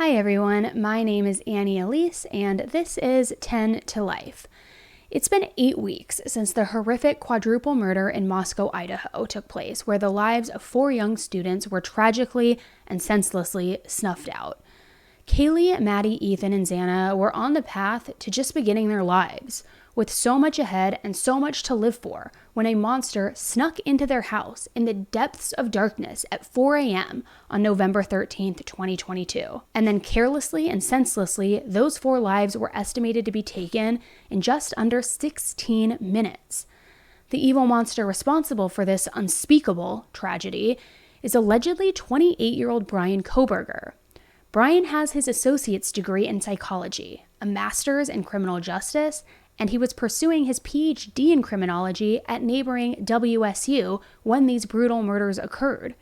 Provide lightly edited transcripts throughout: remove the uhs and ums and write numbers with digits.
Hi everyone, my name is Elise, and this is 10 to Life. It's been 8 weeks since the horrific quadruple murder in Moscow, Idaho took place, where the lives of 4 young students were tragically and senselessly snuffed out. Kaylee, Maddie, Ethan, and Zanna were on the path to just beginning their lives, with so much ahead and so much to live for, when a monster snuck into their house in the depths of darkness at 4 a.m. on November 13th, 2022. And then carelessly and senselessly, those 4 lives were estimated to be taken in just under 16 minutes. The evil monster responsible for this unspeakable tragedy is allegedly 28-year-old Bryan Kohberger. Bryan has his associate's degree in psychology, a master's in criminal justice, and he was pursuing his PhD in criminology at neighboring WSU when these brutal murders occurred.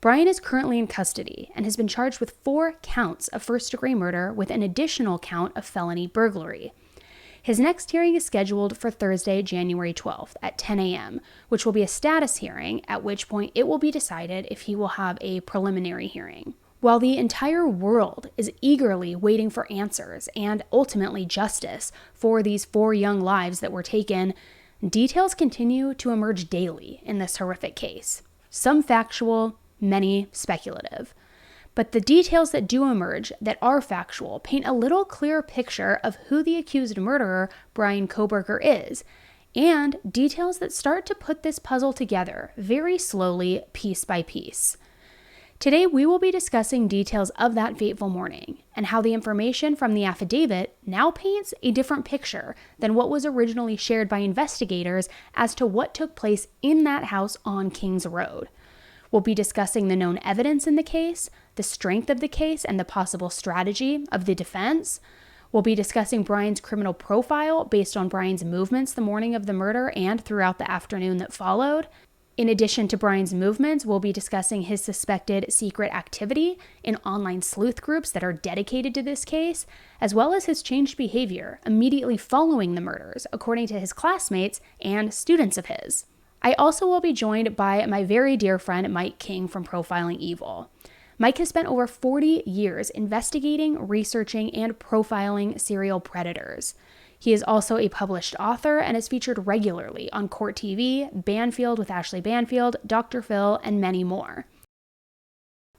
Bryan is currently in custody and has been charged with 4 counts of first-degree murder with an additional count of felony burglary. His next hearing is scheduled for Thursday, January 12th at 10 a.m., which will be a status hearing, at which point it will be decided if he will have a preliminary hearing. While the entire world is eagerly waiting for answers and ultimately justice for these 4 young lives that were taken, details continue to emerge daily in this horrific case. Some factual, many speculative. But the details that do emerge that are factual paint a little clearer picture of who the accused murderer, Bryan Kohberger, is, and details that start to put this puzzle together very slowly, piece by piece. Today, we will be discussing details of that fateful morning and how the information from the affidavit now paints a different picture than what was originally shared by investigators as to what took place in that house on Kings Road. We'll be discussing the known evidence in the case, the strength of the case, and the possible strategy of the defense. We'll be discussing Bryan's criminal profile based on Bryan's movements the morning of the murder and throughout the afternoon that followed. In addition to Bryan's movements, we'll be discussing his suspected secret activity in online sleuth groups that are dedicated to this case, as well as his changed behavior immediately following the murders, according to his classmates and students of his. I also will be joined by my very dear friend Mike King from Profiling Evil. Mike has spent over 40 years investigating, researching, and profiling serial predators. He is also a published author and is featured regularly on Court TV, Banfield with Ashley Banfield, Dr. Phil, and many more.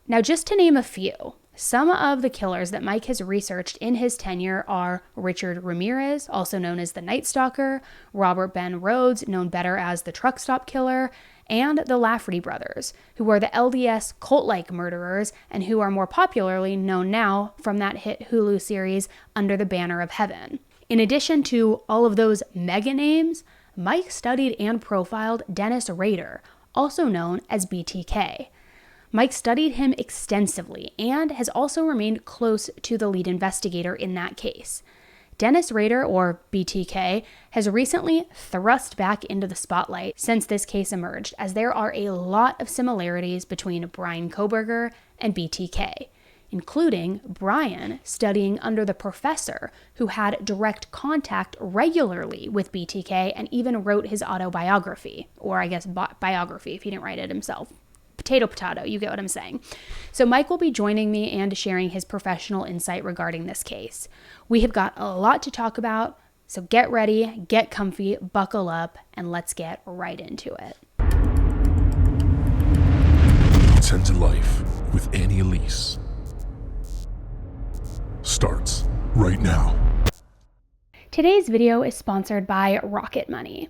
Now, just to name a few, some of the killers that Mike has researched in his tenure are Richard Ramirez, also known as the Night Stalker, Robert Ben Rhodes, known better as the Truck Stop Killer, and the Lafferty brothers, who are the LDS cult-like murderers and who are more popularly known now from that hit Hulu series Under the Banner of Heaven. In addition to all of those mega names, Mike studied and profiled Dennis Rader, also known as BTK. Mike studied him extensively and has also remained close to the lead investigator in that case. Dennis Rader, or BTK, has recently thrust back into the spotlight since this case emerged, as there are a lot of similarities between Bryan Kohberger and BTK, including Bryan studying under the professor who had direct contact regularly with BTK and even wrote his autobiography, or I guess biography if he didn't write it himself. Potato, you get what I'm saying. So Mike will be joining me and sharing his professional insight regarding this case. We have got a lot to talk about, so get ready, get comfy, buckle up, and let's get right into it. 10 to Life with Elise starts right now. Today's video is sponsored by Rocket Money.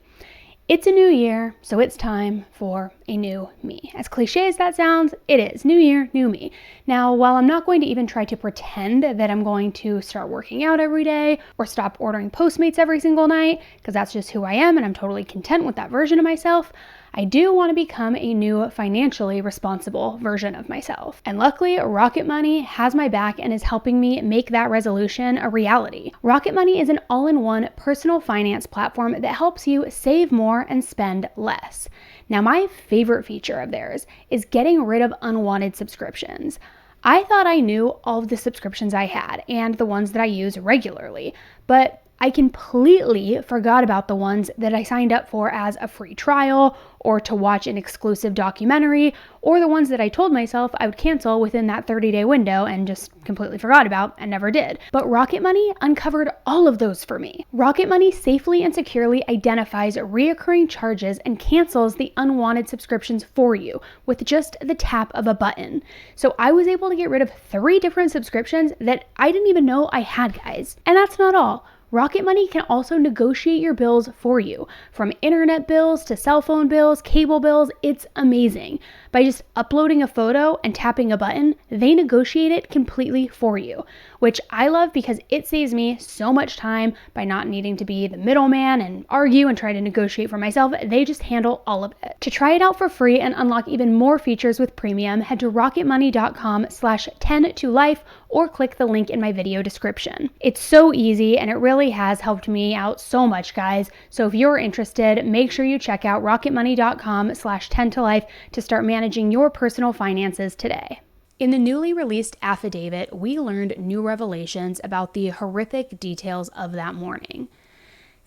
It's a new year, so it's time for a new me. As cliche as that sounds, it is. New year, new me. Now, while I'm not going to even try to pretend that I'm going to start working out every day or stop ordering Postmates every single night, because that's just who I am and I'm totally content with that version of myself, I do want to become a new financially responsible version of myself. And luckily, Rocket Money has my back and is helping me make that resolution a reality. Rocket Money is an all-in-one personal finance platform that helps you save more and spend less. Now, my favorite feature of theirs is getting rid of unwanted subscriptions. I thought I knew all of the subscriptions I had and the ones that I use regularly, but I completely forgot about the ones that I signed up for as a free trial or to watch an exclusive documentary, or the ones that I told myself I would cancel within that 30-day window and just completely forgot about and never did. But Rocket Money uncovered all of those for me. Rocket Money safely and securely identifies reoccurring charges and cancels the unwanted subscriptions for you with just the tap of a button. So I was able to get rid of 3 different subscriptions that I didn't even know I had, guys. And that's not all. Rocket Money can also negotiate your bills for you. From internet bills to cell phone bills, cable bills, it's amazing. By just uploading a photo and tapping a button, they negotiate it completely for you, which I love because it saves me so much time by not needing to be the middleman and argue and try to negotiate for myself. They just handle all of it. To try it out for free and unlock even more features with premium, head to rocketmoney.com/10tolife or click the link in my video description. It's so easy and it really has helped me out so much, guys. So if you're interested, make sure you check out rocketmoney.com/10tolife to start managing your personal finances today. In the newly released affidavit, we learned new revelations about the horrific details of that morning.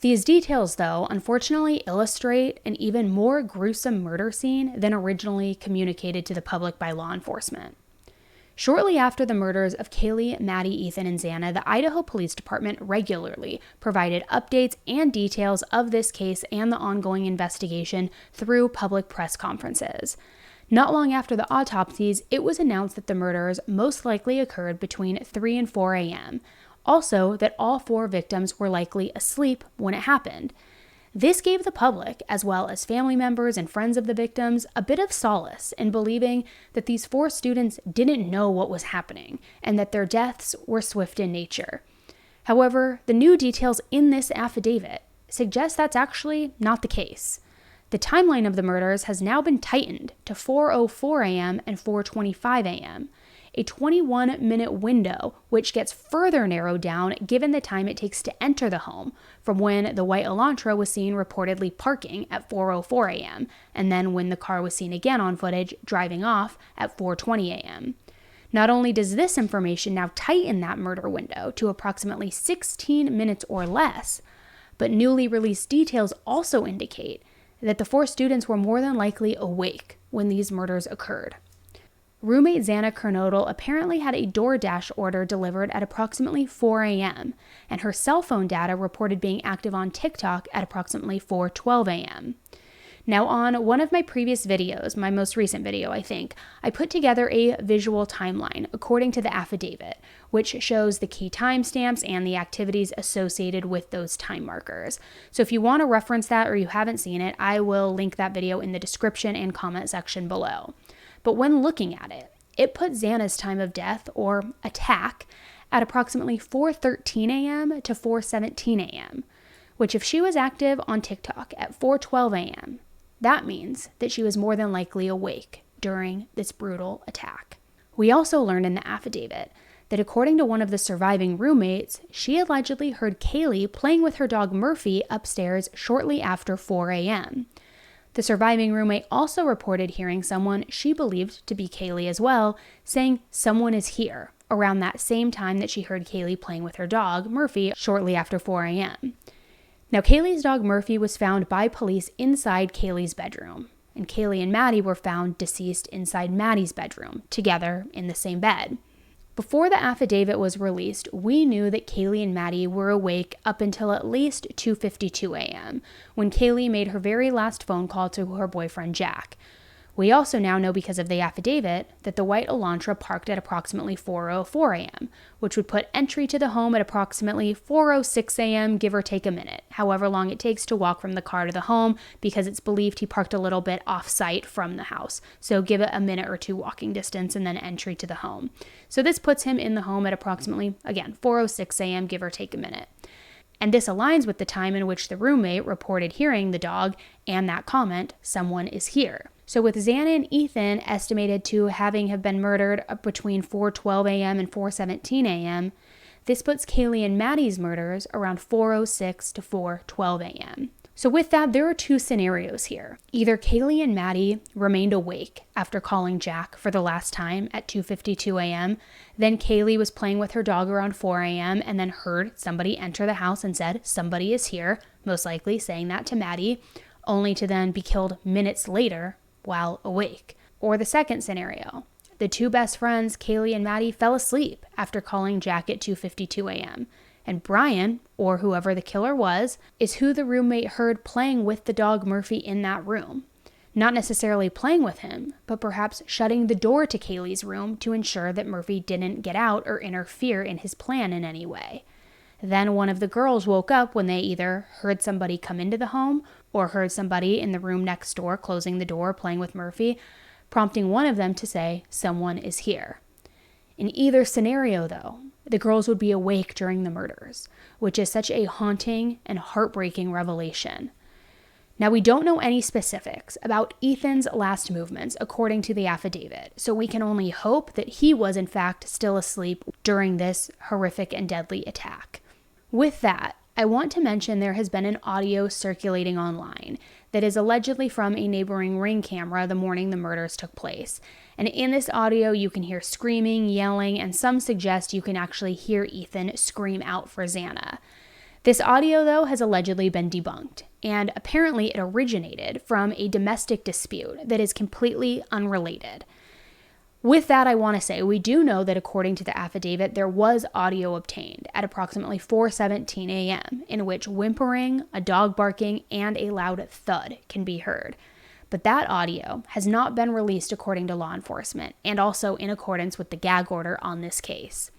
These details, though, unfortunately illustrate an even more gruesome murder scene than originally communicated to the public by law enforcement. Shortly after the murders of Kaylee, Maddie, Ethan, and Zanna, the Idaho Police Department regularly provided updates and details of this case and the ongoing investigation through public press conferences. Not long after the autopsies, it was announced that the murders most likely occurred between 3 and 4 a.m., also that all 4 victims were likely asleep when it happened. This gave the public, as well as family members and friends of the victims, a bit of solace in believing that these 4 students didn't know what was happening and that their deaths were swift in nature. However, the new details in this affidavit suggest that's actually not the case. The timeline of the murders has now been tightened to 4:04 a.m. and 4:25 a.m., a 21-minute window, which gets further narrowed down given the time it takes to enter the home from when the white Elantra was seen reportedly parking at 4:04 a.m., and then when the car was seen again on footage driving off at 4:20 a.m. Not only does this information now tighten that murder window to approximately 16 minutes or less, but newly released details also indicate that the 4 students were more than likely awake when these murders occurred. Roommate Zanna Kernodle apparently had a DoorDash order delivered at approximately 4 a.m., and her cell phone data reported being active on TikTok at approximately 4:12 a.m. Now, on one of my previous videos, my most recent video, I think, I put together a visual timeline according to the affidavit, which shows the key timestamps and the activities associated with those time markers. So if you want to reference that or you haven't seen it, I will link that video in the description and comment section below. But when looking at it, it put Zanna's time of death, or attack, at approximately 4:13 a.m. to 4:17 a.m., which if she was active on TikTok at 4:12 a.m., that means that she was more than likely awake during this brutal attack. We also learned in the affidavit that according to one of the surviving roommates, she allegedly heard Kaylee playing with her dog Murphy upstairs shortly after 4 a.m. The surviving roommate also reported hearing someone she believed to be Kaylee as well, saying someone is here, around that same time that she heard Kaylee playing with her dog Murphy shortly after 4 a.m. Now, Kaylee's dog Murphy was found by police inside Kaylee's bedroom, and Kaylee and Maddie were found deceased inside Maddie's bedroom, together in the same bed. Before the affidavit was released, we knew that Kaylee and Maddie were awake up until at least 2:52 a.m., when Kaylee made her very last phone call to her boyfriend Jack. We also now know because of the affidavit that the white Elantra parked at approximately 4:04 a.m., which would put entry to the home at approximately 4:06 a.m., give or take a minute, however long it takes to walk from the car to the home, because it's believed he parked a little bit off-site from the house. So give it a minute or 2 walking distance and then entry to the home. So this puts him in the home at approximately, again, 4:06 a.m., give or take a minute. And this aligns with the time in which the roommate reported hearing the dog and that comment, "Someone is here." So with Zanna and Ethan estimated to have been murdered between 4:12 a.m. and 4:17 a.m., this puts Kaylee and Maddie's murders around 4:06 to 4:12 a.m. So with that, there are two scenarios here. Either Kaylee and Maddie remained awake after calling Jack for the last time at 2:52 a.m. Then Kaylee was playing with her dog around 4 a.m. and then heard somebody enter the house and said, "Somebody is here," most likely saying that to Maddie, only to then be killed minutes later while awake. Or the second scenario, the two best friends, Kaylee and Maddie, fell asleep after calling Jack at 2:52 a.m. And Bryan, or whoever the killer was, is who the roommate heard playing with the dog Murphy in that room. Not necessarily playing with him, but perhaps shutting the door to Kaylee's room to ensure that Murphy didn't get out or interfere in his plan in any way. Then one of the girls woke up when they either heard somebody come into the home or heard somebody in the room next door closing the door playing with Murphy, prompting one of them to say, "Someone is here." In either scenario, though, the girls would be awake during the murders, which is such a haunting and heartbreaking revelation. Now, we don't know any specifics about Ethan's last movements according to the affidavit, so we can only hope that he was in fact still asleep during this horrific and deadly attack. With that, I want to mention there has been an audio circulating online that is allegedly from a neighboring Ring camera the morning the murders took place. And in this audio, you can hear screaming, yelling, and some suggest you can actually hear Ethan scream out for Zanna. This audio, though, has allegedly been debunked, and apparently it originated from a domestic dispute that is completely unrelated. With that, I want to say we do know that according to the affidavit, there was audio obtained at approximately 4:17 a.m. in which whimpering, a dog barking, and a loud thud can be heard. But that audio has not been released according to law enforcement, and also in accordance with the gag order on this case.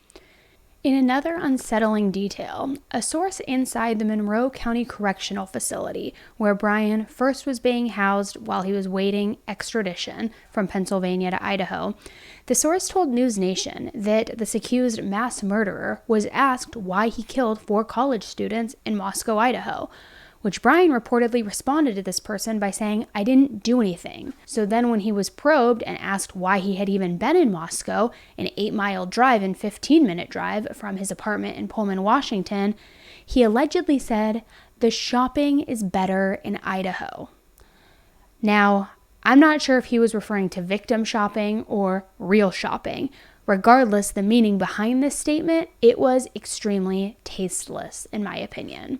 In another unsettling detail, a source inside the Monroe County Correctional Facility, where Bryan first was being housed while he was waiting extradition from Pennsylvania to Idaho, the source told News Nation that this accused mass murderer was asked why he killed 4 college students in Moscow, Idaho, which Bryan reportedly responded to this person by saying, "I didn't do anything." So then when he was probed and asked why he had even been in Moscow, an 8-mile drive and 15-minute drive from his apartment in Pullman, Washington, he allegedly said, "The shopping is better in Idaho." Now, I'm not sure if he was referring to victim shopping or real shopping. Regardless, the meaning behind this statement, it was extremely tasteless, in my opinion.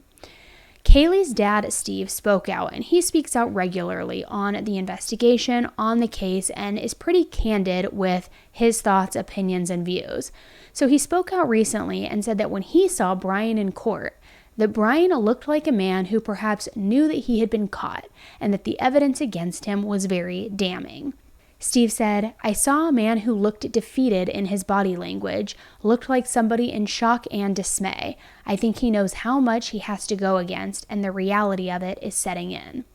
Kaylee's dad, Steve, spoke out, and he speaks out regularly on the investigation, on the case, and is pretty candid with his thoughts, opinions, and views. So he spoke out recently and said that when he saw Bryan in court, that Bryan looked like a man who perhaps knew that he had been caught, and that the evidence against him was very damning. Steve said, "I saw a man who looked defeated in his body language, looked like somebody in shock and dismay. I think he knows how much he has to go against, and the reality of it is setting in."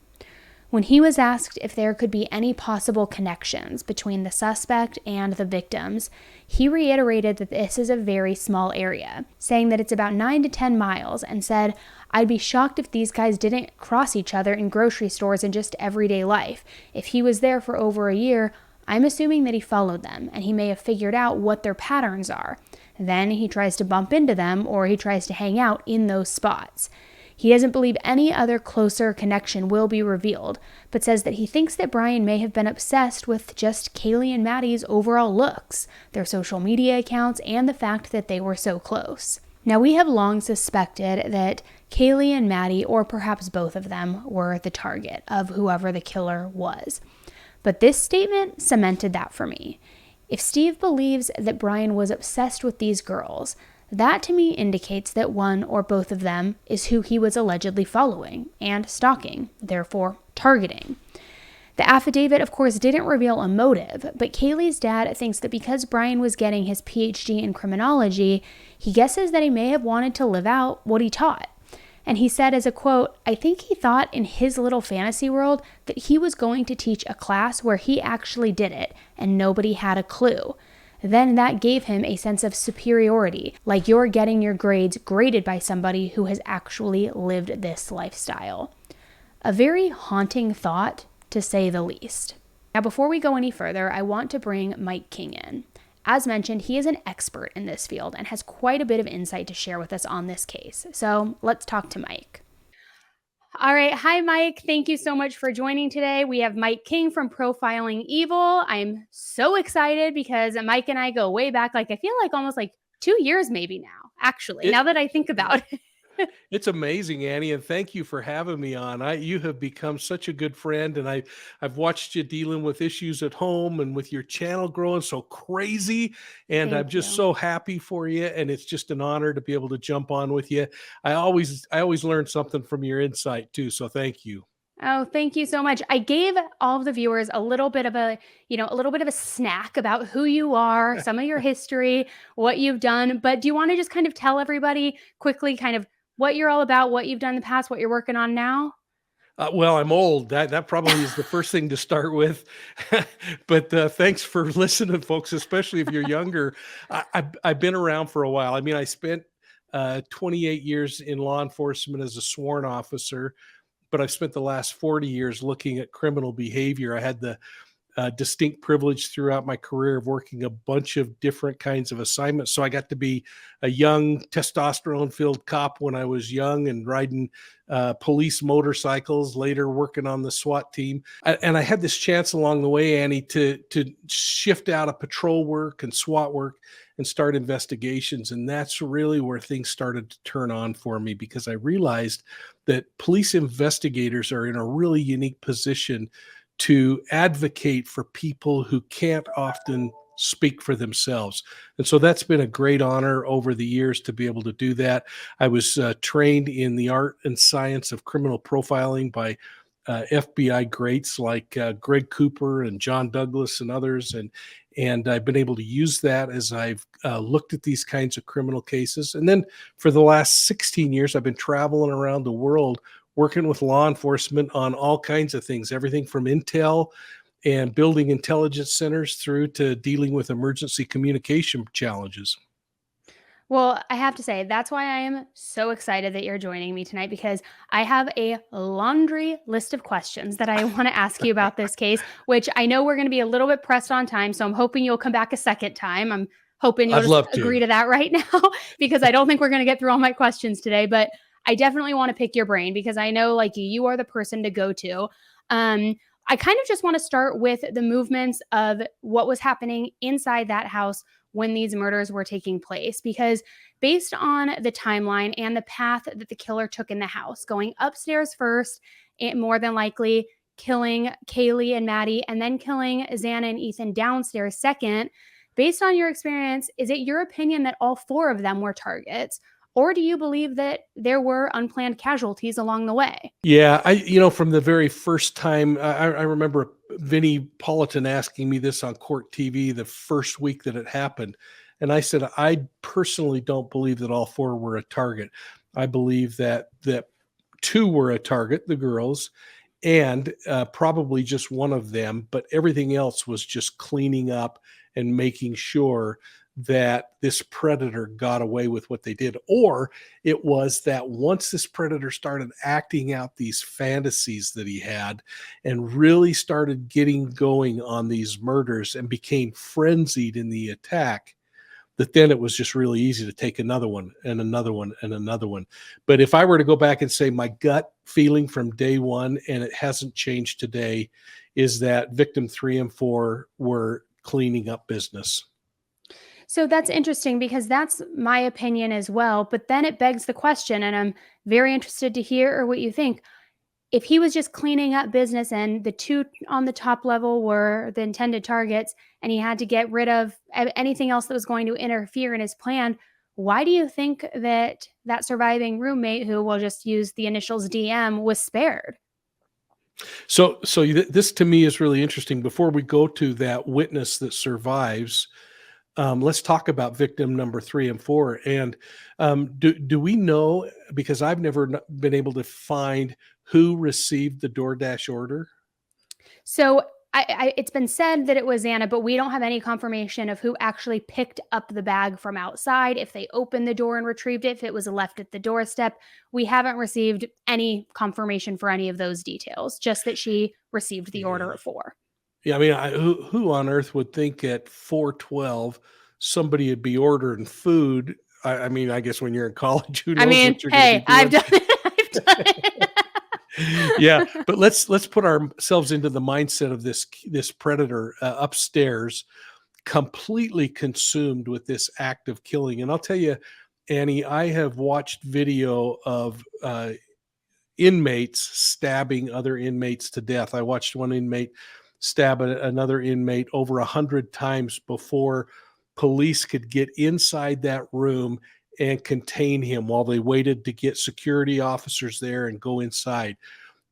When he was asked if there could be any possible connections between the suspect and the victims, he reiterated that this is a very small area, saying that it's about 9 to 10 miles, and said, "I'd be shocked if these guys didn't cross each other in grocery stores in just everyday life. If he was there for over a year, I'm assuming that he followed them, and he may have figured out what their patterns are. Then he tries to bump into them, or he tries to hang out in those spots." He doesn't believe any other closer connection will be revealed, but says that he thinks that Bryan may have been obsessed with just Kaylee and Maddie's overall looks, their social media accounts, and the fact that they were so close. Now, we have long suspected that Kaylee and Maddie, or perhaps both of them, were the target of whoever the killer was. But this statement cemented that for me. If Steve believes that Bryan was obsessed with these girls, that to me indicates that one or both of them is who he was allegedly following and stalking, therefore targeting. The affidavit, of course, didn't reveal a motive, but Kaylee's dad thinks that because Bryan was getting his PhD in criminology, he guesses that he may have wanted to live out what he taught. And he said as a quote, "I think he thought in his little fantasy world that he was going to teach a class where he actually did it and nobody had a clue. Then that gave him a sense of superiority, like you're getting your grades graded by somebody who has actually lived this lifestyle." A very haunting thought, to say the least. Now, before we go any further, I want to bring Mike King in. As mentioned, he is an expert in this field and has quite a bit of insight to share with us on this case. So let's talk to Mike. All right. Hi, Mike. Thank you so much for joining today. We have Mike King from Profiling Evil. I'm so excited because Mike and I go way back, like I feel like almost like 2 years maybe now, actually, It now that I think about it. it's amazing, Annie, and thank you for having me on. You have become such a good friend, and I've watched you dealing with issues at home and with your channel growing so crazy, and I'm Thank just you. so happy for you. And it's just an honor to be able to jump on with you. I always learn something from your insight too. So thank you. Oh, thank you so much. I gave all of the viewers a little bit of a little bit of a snack about who you are, some of your history, what you've done. But do you want to just kind of tell everybody quickly kind of what you're all about, what you've done in the past, what you're working on now? Well, I'm old. That probably is the first thing to start with. But thanks for listening, folks, especially if you're younger. I've been around for a while. I mean, I spent 28 years in law enforcement as a sworn officer, but I've spent the last 40 years looking at criminal behavior. I had the distinct privilege throughout my career of working a bunch of different kinds of assignments. So I got to be a young testosterone filled cop when I was young and riding police motorcycles, later working on the SWAT team. And I had this chance along the way, Annie, to shift out of patrol work and SWAT work and start investigations. And that's really where things started to turn on for me, because I realized that police investigators are in a really unique position to advocate for people who can't often speak for themselves. And so that's been a great honor over the years to be able to do that. I was trained in the art and science of criminal profiling by FBI greats like Greg Cooper and John Douglas and others. And I've been able to use that as I've looked at these kinds of criminal cases. And then for the last 16 years, I've been traveling around the world working with law enforcement on all kinds of things, everything from intel and building intelligence centers through to dealing with emergency communication challenges. Well, I have to say, that's why I am so excited that you're joining me tonight, because I have a laundry list of questions that I want to ask you about this case, which I know we're going to be a little bit pressed on time. So I'm hoping you'll come back a second time. I'm hoping you'll I'd just love agree to. to that right now, because I don't think we're going to get through all my questions today. But I definitely want to pick your brain because I know, like, you are the person to go to. I kind of just want to start with the movements of what was happening inside that house when these murders were taking place, because based on the timeline and the path that the killer took in the house, going upstairs first, and more than likely killing Kaylee and Maddie, and then killing Zanna and Ethan downstairs second, based on your experience, is it your opinion that all four of them were targets? Or do you believe that there were unplanned casualties along the way? Yeah, from the very first time, I remember Vinnie Politan asking me this on court TV the first week that it happened. And I said, I personally don't believe that all four were a target. I believe that two were a target, the girls, and probably just one of them, but everything else was just cleaning up and making sure that this predator got away with what they did. Or it was that once this predator started acting out these fantasies that he had and really started getting going on these murders and became frenzied in the attack, that then it was just really easy to take another one and another one and another one. But if I were to go back and say my gut feeling from day one, and it hasn't changed today, is that victim 3 and 4 were cleaning up business. So that's interesting because that's my opinion as well. But then it begs the question, and I'm very interested to hear what you think. If he was just cleaning up business and the two on the top level were the intended targets and he had to get rid of anything else that was going to interfere in his plan, why do you think that that surviving roommate, who will just use the initials DM, was spared? So this to me is really interesting. Before we go to that witness that survives, let's talk about victim number 3 and 4. And do we know, because I've never been able to find who received the DoorDash order? So it's been said that it was Zanna, but we don't have any confirmation of who actually picked up the bag from outside, if they opened the door and retrieved it, if it was left at the doorstep. We haven't received any confirmation for any of those details, just that she received the order Yeah. at 4. Yeah, I mean, who on earth would think at 4:12 somebody would be ordering food? I mean, I guess when you're in college, who I knows mean, what you're going to be hey, I've doing? done it. I've done it. Yeah, but let's put ourselves into the mindset of this predator upstairs, completely consumed with this act of killing. And I'll tell you, Annie, I have watched video of inmates stabbing other inmates to death. I watched one inmate stab another inmate over 100 times before police could get inside that room and contain him while they waited to get security officers there and go inside.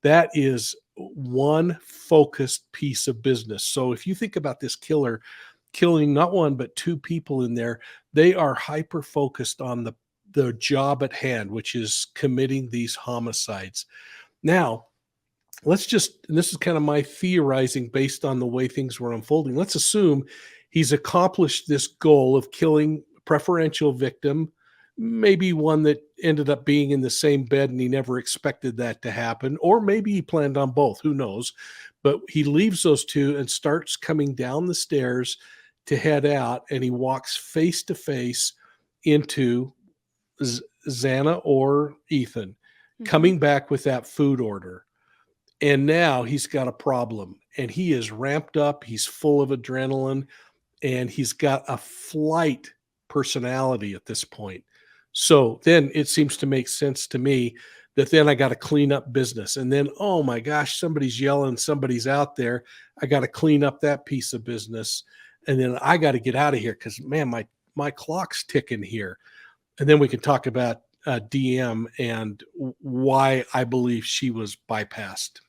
That is one focused piece of business. So if you think about this killer killing not one but two people in there, they are hyper focused on the job at hand, which is committing these homicides. Now, let's just, and this is kind of my theorizing based on the way things were unfolding. Let's assume he's accomplished this goal of killing a preferential victim, maybe one that ended up being in the same bed and he never expected that to happen, or maybe he planned on both, who knows. But he leaves those two and starts coming down the stairs to head out, and he walks face to face into Zanna or Ethan, coming back with that food order. And now he's got a problem, and he is ramped up. He's full of adrenaline, and he's got a flight personality at this point. So then it seems to make sense to me that then I got to clean up business. And then, oh my gosh, somebody's yelling, somebody's out there. I got to clean up that piece of business. And then I got to get out of here because, man, my clock's ticking here. And then we can talk about DM and why I believe she was bypassed.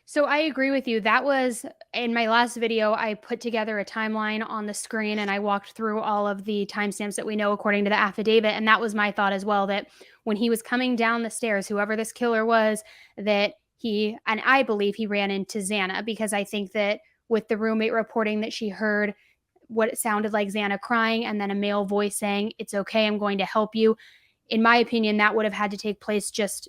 So I agree with you. That was in my last video. I put together a timeline on the screen and I walked through all of the timestamps that we know according to the affidavit. And that was my thought as well, that when he was coming down the stairs, whoever this killer was, that and I believe he ran into Zanna, because I think that with the roommate reporting that she heard what it sounded like Zanna crying and then a male voice saying, "It's okay, I'm going to help you." In my opinion, that would have had to take place just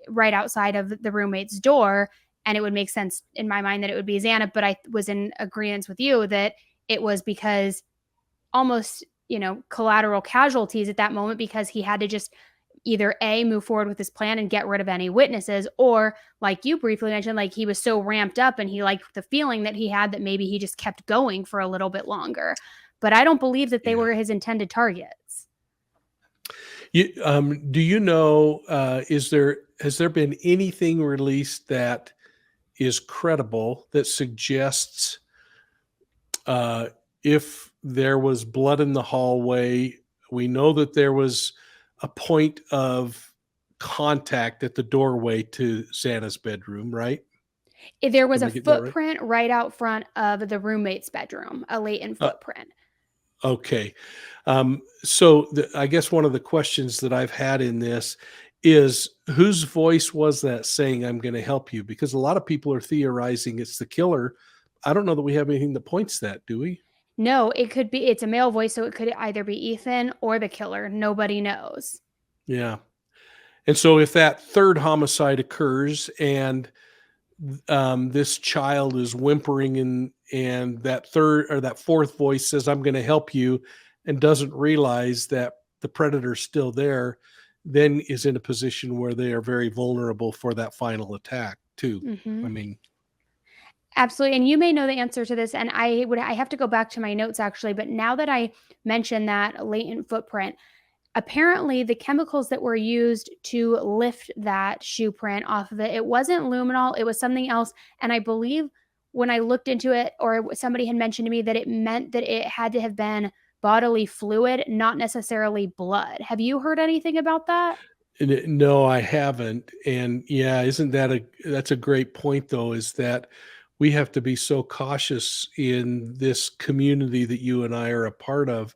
right outside of the roommate's door. And it would make sense in my mind that it would be Zanna, but I was in agreement with you that it was because almost, collateral casualties at that moment, because he had to just either A, move forward with his plan and get rid of any witnesses, or like you briefly mentioned, like he was so ramped up and he liked the feeling that he had that maybe he just kept going for a little bit longer. But I don't believe that they were his intended targets. Do you know, has there been anything released that is credible that suggests if there was blood in the hallway? We know that there was a point of contact at the doorway to Zanna's bedroom, right? There was a footprint right out front of the roommate's bedroom, a latent footprint. Okay. So I guess one of the questions that I've had in this is, whose voice was that saying, "I'm going to help you"? Because a lot of people are theorizing it's the killer. I don't know that we have anything that points that, do we? No, it's a male voice, so it could either be Ethan or the killer. Nobody knows. Yeah. And so if that third homicide occurs and this child is whimpering and that third or that fourth voice says, "I'm going to help you," and doesn't realize that the predator's still there, then is in a position where they are very vulnerable for that final attack too. Mm-hmm. I mean, absolutely. And you may know the answer to this, and I have to go back to my notes actually, but now that I mentioned that latent footprint, apparently the chemicals that were used to lift that shoe print off of it, it wasn't luminol, it was something else. And I believe when I looked into it, or somebody had mentioned to me, that it meant that it had to have been bodily fluid, not necessarily blood. Have you heard anything about that? no, I haven't. And yeah, that's a great point though, is that we have to be so cautious in this community that you and I are a part of,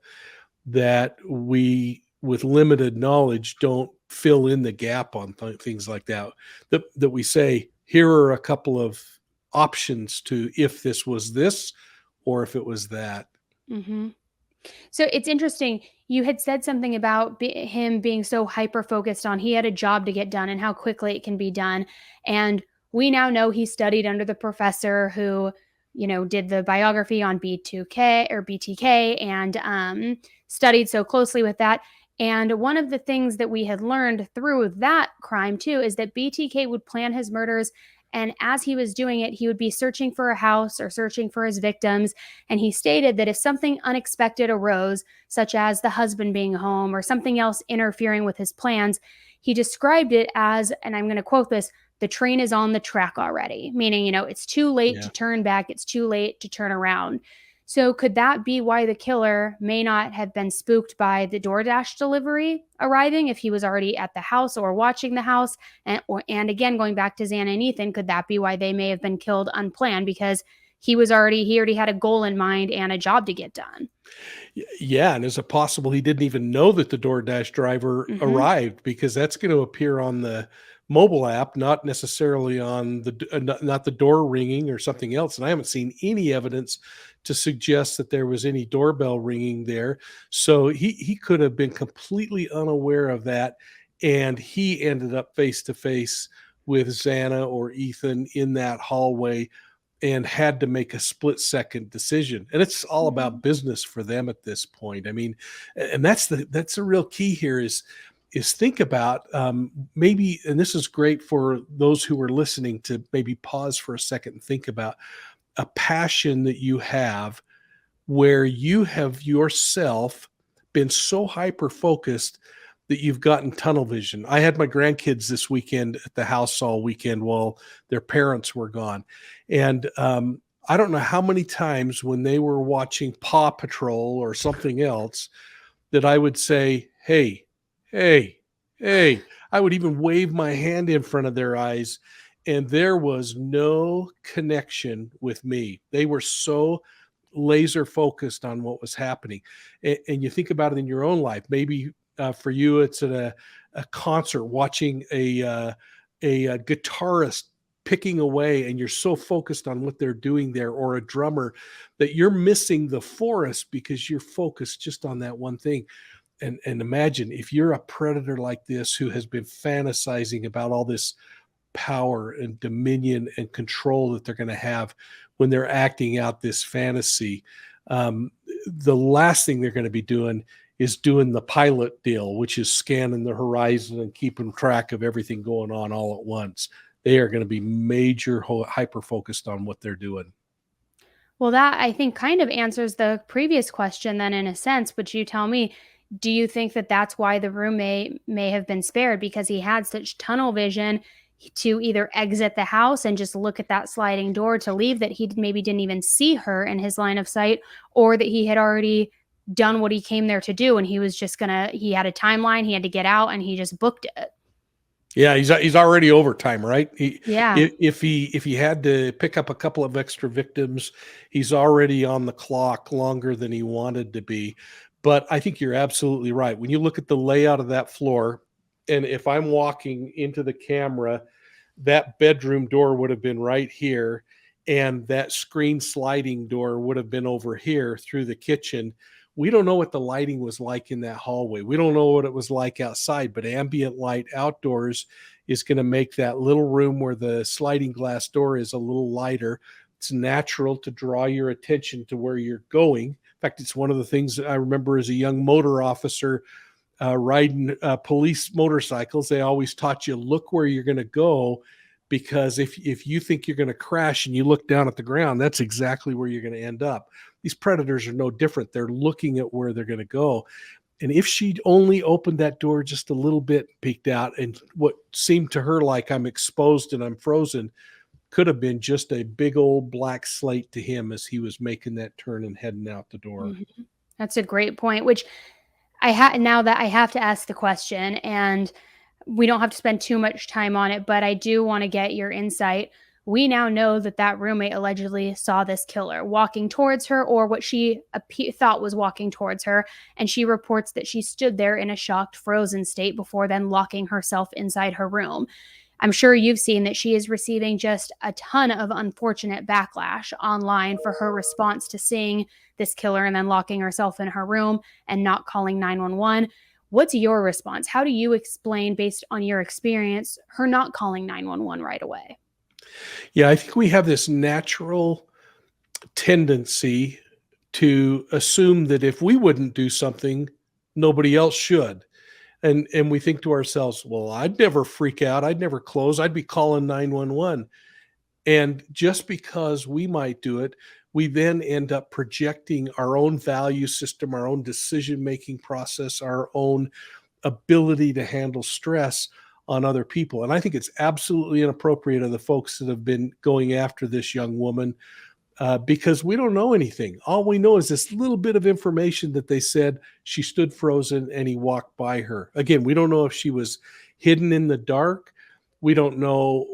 that we, with limited knowledge, don't fill in the gap on things like that. That we say, here are a couple of options to if this was this or if it was that. Mm-hmm. So it's interesting. You had said something about him being so hyper focused on he had a job to get done and how quickly it can be done. And we now know he studied under the professor who, did the biography on B2K or BTK and studied so closely with that. And one of the things that we had learned through that crime, too, is that BTK would plan his murders. And as he was doing it, he would be searching for a house or searching for his victims. And he stated that if something unexpected arose, such as the husband being home or something else interfering with his plans, he described it as, and I'm going to quote this, the train is on the track already, meaning, it's too late to turn back. It's too late to turn around. So could that be why the killer may not have been spooked by the DoorDash delivery arriving if he was already at the house or watching the house? And again, going back to Zanna and Ethan, could that be why they may have been killed unplanned because he already had a goal in mind and a job to get done? Yeah, and is it possible he didn't even know that the DoorDash driver arrived, because that's going to appear on the mobile app, not necessarily on the not the door ringing or something else. And I haven't seen any evidence to suggest that there was any doorbell ringing there. So he could have been completely unaware of that, and he ended up face to face with Zanna or Ethan in that hallway and had to make a split-second decision. And it's all about business for them at this point. I mean, and that's the real key here is think about, maybe, and this is great for those who are listening to maybe pause for a second and think about a passion that you have where you have yourself been so hyper focused that you've gotten tunnel vision. I had my grandkids this weekend at the house all weekend while their parents were gone. And I don't know how many times when they were watching Paw Patrol or something else that I would say, hey, hey, hey. I would even wave my hand in front of their eyes, and there was no connection with me. They were so laser focused on what was happening. And you think about it in your own life. Maybe for you, it's at a concert watching a guitarist picking away, and you're so focused on what they're doing there, or a drummer, that you're missing the forest because you're focused just on that one thing. And imagine if you're a predator like this who has been fantasizing about all this power and dominion and control that they're going to have when they're acting out this fantasy. The last thing they're going to be doing is doing the pilot deal, which is scanning the horizon and keeping track of everything going on all at once. They are going to be major hyper focused on what they're doing. Well, that I think kind of answers the previous question then, in a sense. But you tell me, do you think that that's why the roommate may have been spared, because he had such tunnel vision to either exit the house and just look at that sliding door to leave, that he maybe didn't even see her in his line of sight, or that he had already done what he came there to do and he was just he had a timeline, he had to get out, and he just booked it? Yeah, he's already overtime, right? Yeah. If he had to pick up a couple of extra victims, he's already on the clock longer than he wanted to be. But I think you're absolutely right. When you look at the layout of that floor, and if I'm walking into the camera, that bedroom door would have been right here, and that screen sliding door would have been over here through the kitchen. We don't know what the lighting was like in that hallway. We don't know what it was like outside, but ambient light outdoors is going to make that little room where the sliding glass door is a little lighter. It's natural to draw your attention to where you're going. In fact, it's one of the things that I remember as a young motor officer riding police motorcycles. They always taught you, look where you're going to go, because if you think you're going to crash and you look down at the ground, that's exactly where you're going to end up. These predators are no different. They're looking at where they're going to go. And if she'd only opened that door just a little bit, peeked out, and what seemed to her like I'm exposed and I'm frozen could have been just a big old black slate to him as he was making that turn and heading out the door. Mm-hmm. That's a great point, which now that I have to ask the question, and we don't have to spend too much time on it, but I do want to get your insight. We now know that roommate allegedly saw this killer walking towards her, or what she thought was walking towards her, and she reports that she stood there in a shocked, frozen state before then locking herself inside her room. I'm sure you've seen that she is receiving just a ton of unfortunate backlash online for her response to seeing this killer and then locking herself in her room and not calling 911. What's your response? How do you explain, based on your experience, her not calling 911 right away? Yeah, I think we have this natural tendency to assume that if we wouldn't do something, nobody else should. And we think to ourselves, well, I'd never freak out. I'd never close. I'd be calling 911. And just because we might do it, we then end up projecting our own value system, our own decision-making process, our own ability to handle stress on other people. And I think it's absolutely inappropriate of the folks that have been going after this young woman, because we don't know anything. All we know is this little bit of information that they said she stood frozen and he walked by her. Again, we don't know if she was hidden in the dark. We don't know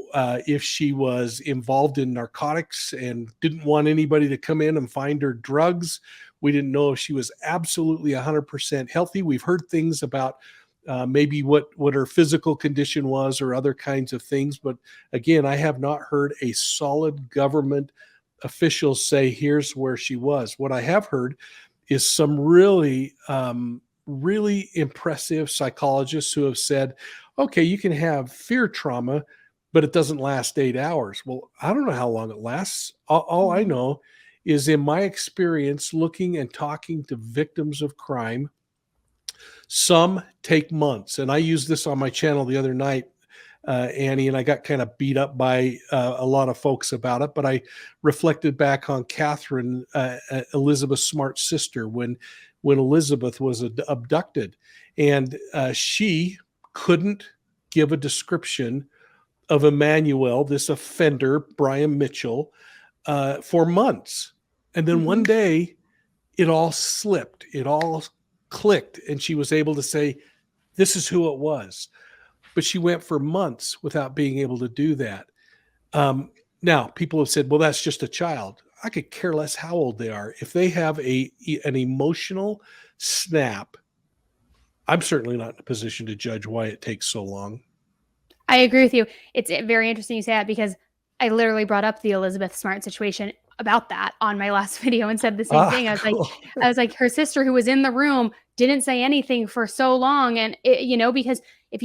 if she was involved in narcotics and didn't want anybody to come in and find her drugs. We didn't know if she was absolutely 100% healthy. We've heard things about maybe what her physical condition was or other kinds of things. But again, I have not heard a solid government officials say, here's where she was. What I have heard is some really, really impressive psychologists who have said, okay, you can have fear trauma, but it doesn't last 8 hours. Well, I don't know how long it lasts. All I know is, in my experience looking and talking to victims of crime, some take months. And I used this on my channel the other night, Annie, and I got kind of beat up by a lot of folks about it. But I reflected back on Catherine, Elizabeth Smart's sister, when Elizabeth was abducted, and she couldn't give a description of Emmanuel, this offender, Brian Mitchell, for months. And then one day it all slipped, it all clicked, and she was able to say, this is who it was. But she went for months without being able to do that. Now, people have said, well, that's just a child. I could care less how old they are. If they have an emotional snap, I'm certainly not in a position to judge why it takes so long. I agree with you. It's very interesting you say that, because I literally brought up the Elizabeth Smart situation about that on my last video and said the same thing. I was like, her sister, who was in the room, didn't say anything for so long. And because if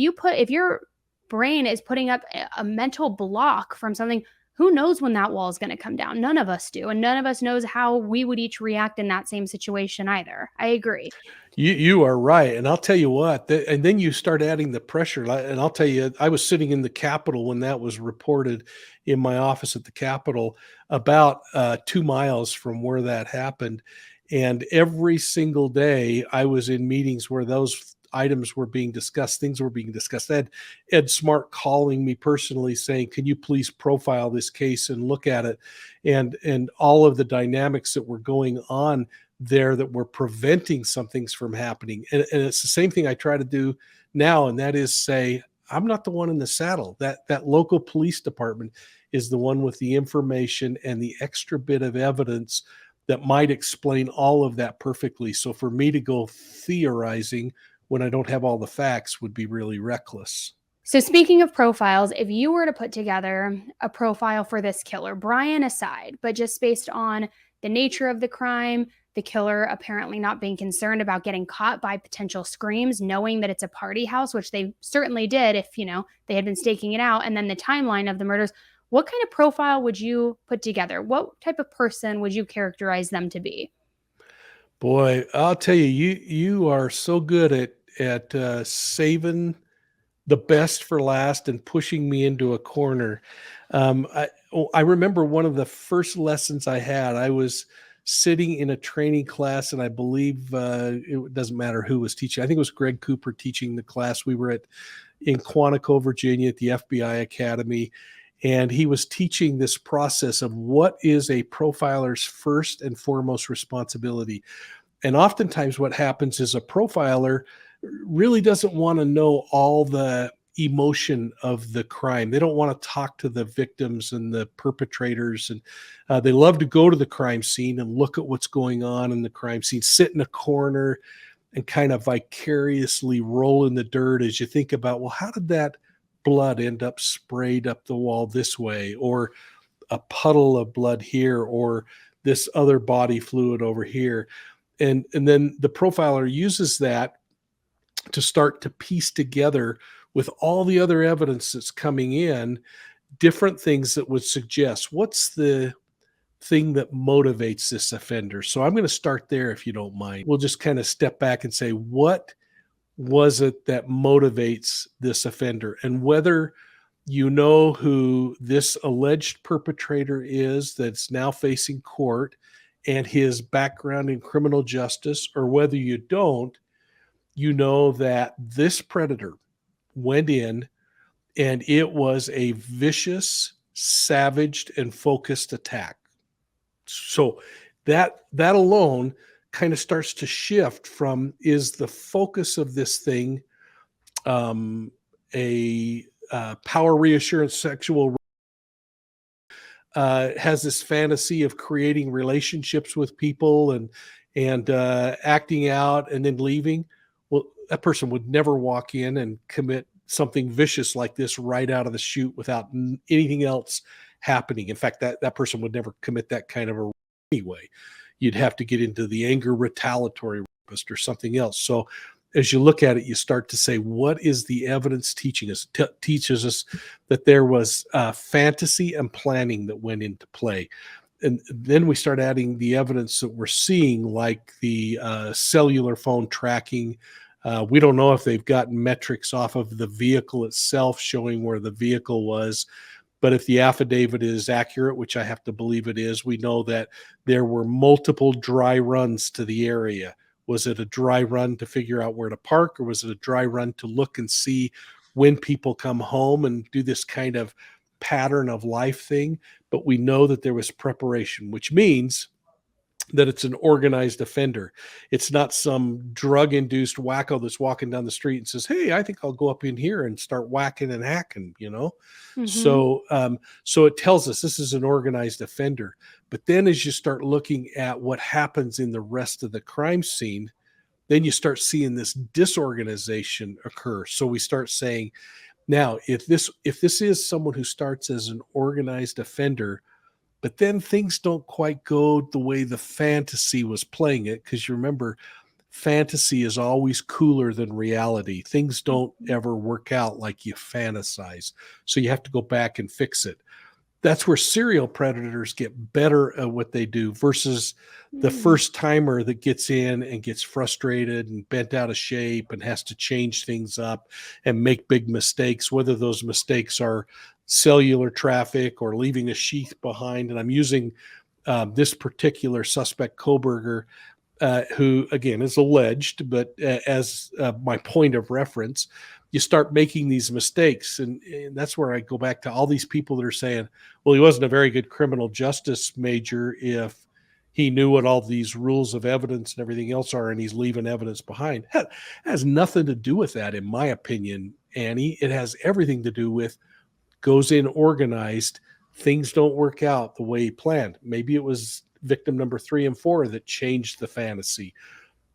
your brain is putting up a mental block from something, who knows when that wall is going to come down? None of us do. And none of us knows how we would each react in that same situation either. I agree. You are right. And I'll tell you what, and then you start adding the pressure. And I'll tell you, I was sitting in the Capitol when that was reported, in my office at the Capitol, about 2 miles from where that happened. And every single day I was in meetings where those items were being discussed, things were being discussed. I had Ed Smart calling me personally saying, can you please profile this case and look at it? And all of the dynamics that were going on there that were preventing some things from happening. And it's the same thing I try to do now, and that is say, I'm not the one in the saddle. That local police department is the one with the information and the extra bit of evidence that might explain all of that perfectly. So for me to go theorizing when I don't have all the facts would be really reckless. So speaking of profiles, if you were to put together a profile for this killer, Bryan aside, but just based on the nature of the crime, the killer apparently not being concerned about getting caught by potential screams, knowing that it's a party house, which they certainly did if, they had been staking it out, and then the timeline of the murders, what kind of profile would you put together? What type of person would you characterize them to be? Boy, I'll tell you, you are so good at saving the best for last and pushing me into a corner. I remember one of the first lessons I had. I was sitting in a training class, and I believe it doesn't matter who was teaching. I think it was Greg Cooper teaching the class. We were in Quantico, Virginia, at the FBI Academy, and he was teaching this process of what is a profiler's first and foremost responsibility. And oftentimes what happens is a profiler really doesn't want to know all the emotion of the crime. They don't want to talk to the victims and the perpetrators. And they love to go to the crime scene and look at what's going on in the crime scene, sit in a corner and kind of vicariously roll in the dirt as you think about, well, how did that blood end up sprayed up the wall this way, or a puddle of blood here, or this other body fluid over here. And then the profiler uses that to start to piece together, with all the other evidence that's coming in, different things that would suggest what's the thing that motivates this offender. So I'm going to start there, if you don't mind. We'll just kind of step back and say, what was it that motivates this offender? And whether you know who this alleged perpetrator is that's now facing court and his background in criminal justice, or whether you don't, you know that this predator went in and it was a vicious, savaged, and focused attack. So that alone kind of starts to shift from, is the focus of this thing a power reassurance sexual, has this fantasy of creating relationships with people and acting out and then leaving. Well, that person would never walk in and commit something vicious like this right out of the chute without anything else happening. In fact, that person would never commit that kind of a anyway. You'd have to get into the anger retaliatory rapist or something else. So as you look at it, you start to say, what is the evidence teaching us? Teaches us that there was fantasy and planning that went into play. And then we start adding the evidence that we're seeing, like the cellular phone tracking. We don't know if they've gotten metrics off of the vehicle itself showing where the vehicle was. But if the affidavit is accurate, which I have to believe it is, we know that there were multiple dry runs to the area. Was it a dry run to figure out where to park, or was it a dry run to look and see when people come home and do this kind of pattern of life thing? But we know that there was preparation, which means that it's an organized offender. It's not some drug-induced wacko that's walking down the street and says, "Hey, I think I'll go up in here and start whacking and hacking," you know? Mhm. So it tells us this is an organized offender. But then as you start looking at what happens in the rest of the crime scene, then you start seeing this disorganization occur. So we start saying, now, if this is someone who starts as an organized offender, but then things don't quite go the way the fantasy was playing it, because you remember, fantasy is always cooler than reality. Things don't ever work out like you fantasize. So you have to go back and fix it. That's where serial predators get better at what they do versus the first timer that gets in and gets frustrated and bent out of shape and has to change things up and make big mistakes, whether those mistakes are cellular traffic or leaving a sheath behind. And I'm using this particular suspect, Kohberger, who again is alleged, but as my point of reference, you start making these mistakes. And that's where I go back to all these people that are saying, well, he wasn't a very good criminal justice major if he knew what all these rules of evidence and everything else are, and he's leaving evidence behind. That has nothing to do with that, in my opinion, Annie. It has everything to do with, goes in organized, things don't work out the way he planned. Maybe it was victim number 3 and 4 that changed the fantasy,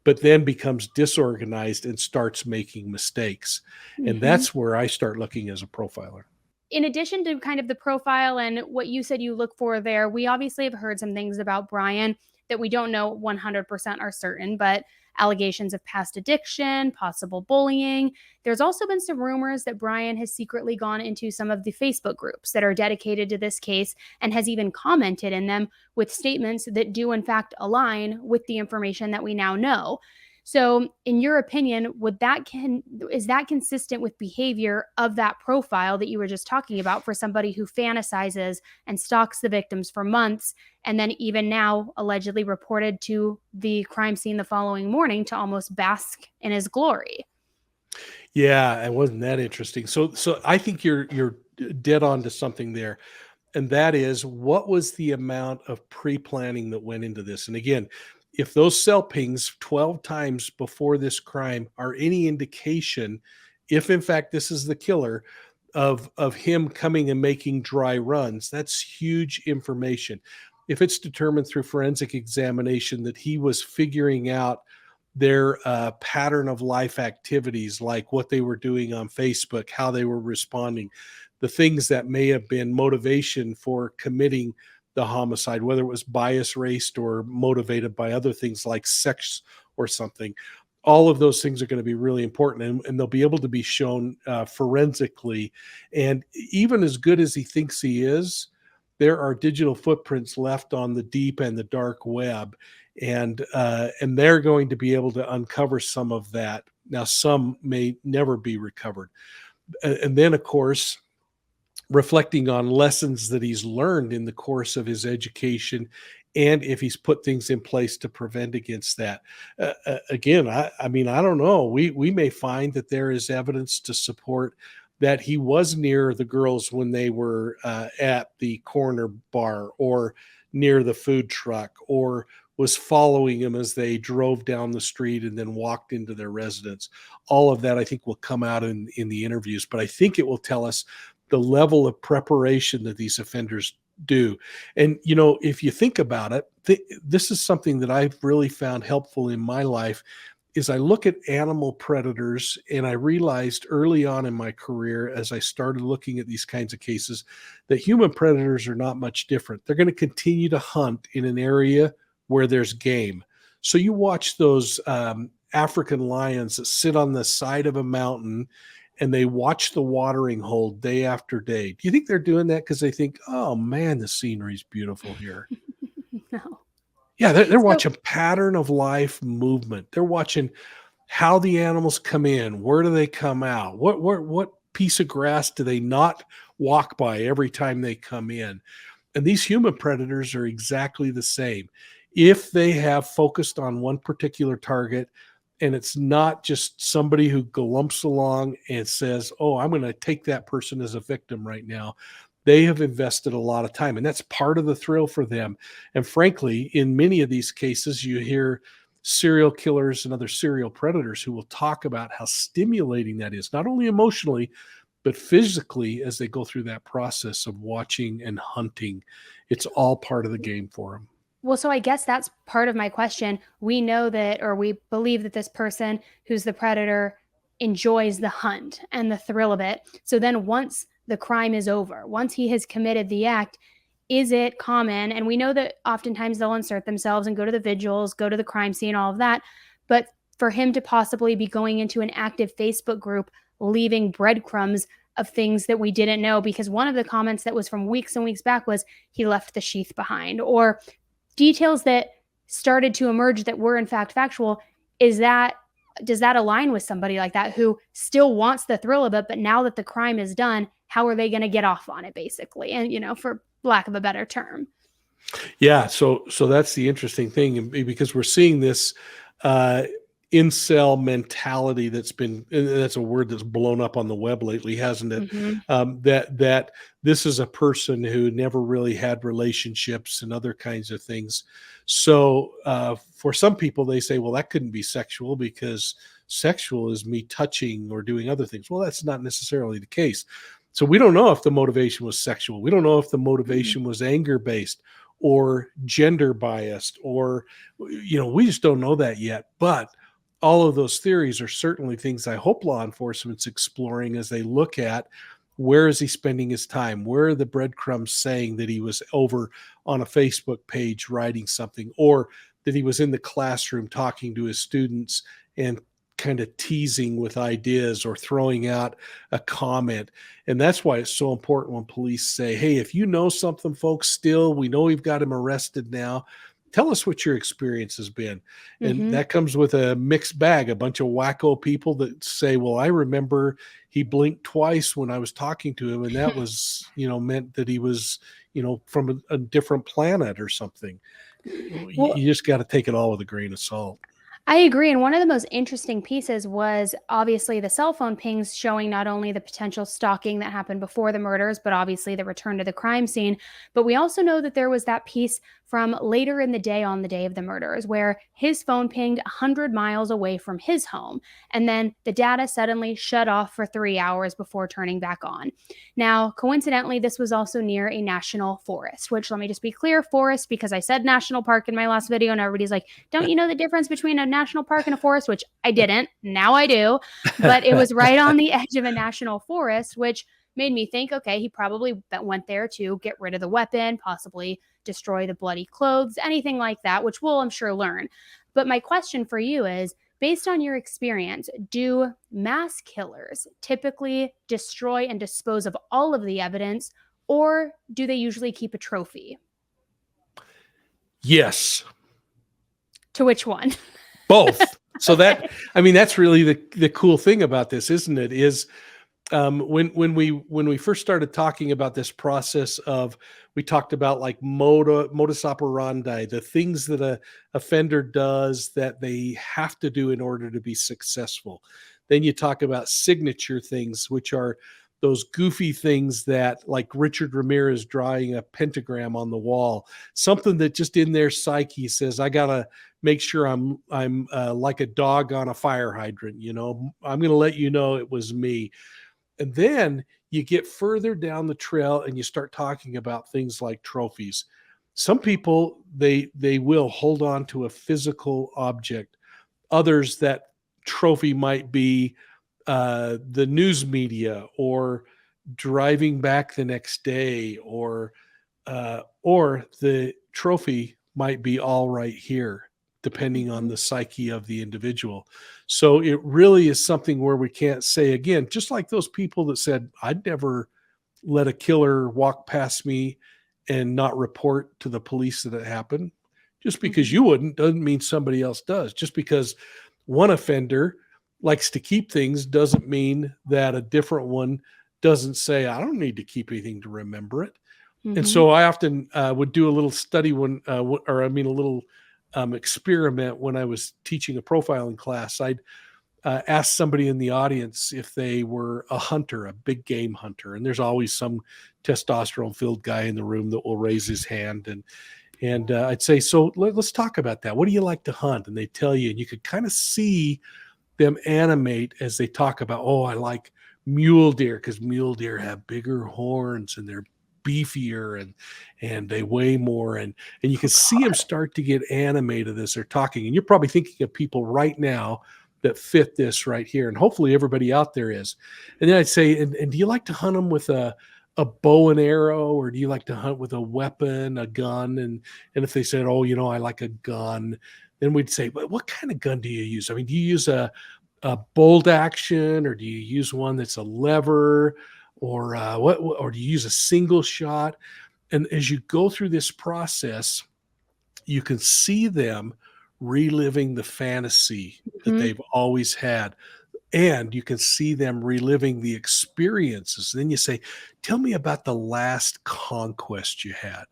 but then becomes disorganized and starts making mistakes. And that's where I start looking as a profiler. In addition to kind of the profile and what you said you look for there, we obviously have heard some things about Bryan that we don't know 100% are certain, but allegations of past addiction, possible bullying. There's also been some rumors that Bryan has secretly gone into some of the Facebook groups that are dedicated to this case and has even commented in them with statements that do in fact align with the information that we now know. So, in your opinion, is that consistent with behavior of that profile that you were just talking about for somebody who fantasizes and stalks the victims for months, and then even now allegedly reported to the crime scene the following morning to almost bask in his glory? Yeah, it wasn't that interesting. So I think you're dead on to something there. And that is, what was the amount of pre-planning that went into this? And again, if those cell pings 12 times before this crime are any indication, if in fact this is the killer, of him coming and making dry runs, that's huge information. If it's determined through forensic examination that he was figuring out their pattern of life activities, like what they were doing on Facebook, how they were responding, the things that may have been motivation for committing the homicide, whether it was bias raced or motivated by other things like sex or something. All of those things are going to be really important, and they'll be able to be shown forensically. And even as good as he thinks he is, there are digital footprints left on the deep and the dark web, and they're going to be able to uncover some of that Now, some may never be recovered. And then, of course, reflecting on lessons that he's learned in the course of his education, and if he's put things in place to prevent against that. Again, I mean, I don't know. We may find that there is evidence to support that he was near the girls when they were at the corner bar or near the food truck, or was following him as they drove down the street and then walked into their residence. All of that, I think, will come out in the interviews, but I think it will tell us the level of preparation that these offenders do. And, you know, if you think about it, this is something that I've really found helpful in my life, is I look at animal predators, and I realized early on in my career, as I started looking at these kinds of cases, that human predators are not much different. They're going to continue to hunt in an area where there's game. So you watch those African lions that sit on the side of a mountain and they watch the watering hole day after day. Do you think they're doing that because they think, oh man, the scenery's beautiful here? No. Yeah, they're watching pattern of life movement. They're watching how the animals come in. Where do they come out? What piece of grass do they not walk by every time they come in? And these human predators are exactly the same. If they have focused on one particular target, and it's not just somebody who galumps along and says, oh, I'm going to take that person as a victim right now. They have invested a lot of time, and that's part of the thrill for them. And frankly, in many of these cases, you hear serial killers and other serial predators who will talk about how stimulating that is, not only emotionally, but physically, as they go through that process of watching and hunting. It's all part of the game for them. Well, so I guess that's part of my question. We know that, or we believe that this person who's the predator enjoys the hunt and the thrill of it. So then once the crime is over, once he has committed the act, is it common? And we know that oftentimes they'll insert themselves and go to the vigils, go to the crime scene, all of that. But for him to possibly be going into an active Facebook group, leaving breadcrumbs of things that we didn't know, because one of the comments that was from weeks and weeks back was he left the sheath behind, or details that started to emerge that were in fact factual. Does that align with somebody like that who still wants the thrill of it, but now that the crime is done, how are they going to get off on it, basically? And, you know, for lack of a better term. Yeah. So that's the interesting thing, because we're seeing this incel mentality that's a word that's blown up on the web lately, hasn't it? Mm-hmm. That this is a person who never really had relationships and other kinds of things. So for some people, they say, well, that couldn't be sexual because sexual is me touching or doing other things. Well, that's not necessarily the case. So we don't know if the motivation was sexual. We don't know if the motivation was anger-based or gender biased, or, you know, we just don't know that yet. But all of those theories are certainly things I hope law enforcement's exploring as they look at where is he spending his time? Where are the breadcrumbs saying that he was over on a Facebook page writing something, or that he was in the classroom talking to his students and kind of teasing with ideas or throwing out a comment. And that's why it's so important when police say, hey, if you know something, folks, still, we know we've got him arrested now, tell us what your experience has been. And that comes with a mixed bag, a bunch of wacko people that say, well, I remember he blinked twice when I was talking to him, and that was, you know, meant that he was, you know, from a different planet or something. Well, you just got to take it all with a grain of salt. I agree. And one of the most interesting pieces was obviously the cell phone pings showing not only the potential stalking that happened before the murders, but obviously the return to the crime scene. But we also know that there was that piece from later in the day on the day of the murders where his phone pinged 100 miles away from his home. And then the data suddenly shut off for 3 hours before turning back on. Now, coincidentally, this was also near a national forest, which, let me just be clear, forest, because I said national park in my last video and everybody's like, don't you know the difference between a national park and a forest? Which I didn't. Now I do. But it was right on the edge of a national forest, which made me think, okay, he probably went there to get rid of the weapon, possibly destroy the bloody clothes, anything like that, which we'll, I'm sure, learn. But my question for you is, based on your experience, do mass killers typically destroy and dispose of all of the evidence, or do they usually keep a trophy? Yes. To which one? Both. So that, I mean, that's really the cool thing about this, isn't it? Is when we first started talking about this process of, we talked about like modus operandi, the things that a offender does that they have to do in order to be successful. Then you talk about signature things, which are those goofy things that, like Richard Ramirez drawing a pentagram on the wall, something that just in their psyche says, I gotta make sure I'm like a dog on a fire hydrant. I'm going to let you know it was me. And then you get further down the trail and you start talking about things like trophies. Some people, they will hold on to a physical object. Others, that trophy might be the news media, or driving back the next day, or the trophy might be all right here, depending on the psyche of the individual. So it really is something where we can't say, again, just like those people that said, I'd never let a killer walk past me and not report to the police that it happened. Just because you wouldn't doesn't mean somebody else does. Just because one offender likes to keep things doesn't mean that a different one doesn't say, I don't need to keep anything to remember it. And so I often would do a little study a little experiment when I was teaching a profiling class. I'd ask somebody in the audience if they were a hunter, a big game hunter. And there's always some testosterone-filled guy in the room that will raise his hand. And I'd say, so let's talk about that. What do you like to hunt? And they tell you, and you could kind of see them animate as they talk about, oh, I like mule deer because mule deer have bigger horns and they're beefier and they weigh more, and you can see them start to get animated as they're talking. And you're probably thinking of people right now that fit this right here, and hopefully everybody out there is. And then I'd say, and do you like to hunt them with a bow and arrow, or do you like to hunt with a weapon, a gun? And if they said, oh, I like a gun, then we'd say, but what kind of gun do you use? I mean, do you use a bolt action, or do you use one that's a lever, or or do you use a single shot? And as you go through this process, you can see them reliving the fantasy that they've always had. And you can see them reliving the experiences. Then you say, tell me about the last conquest you had.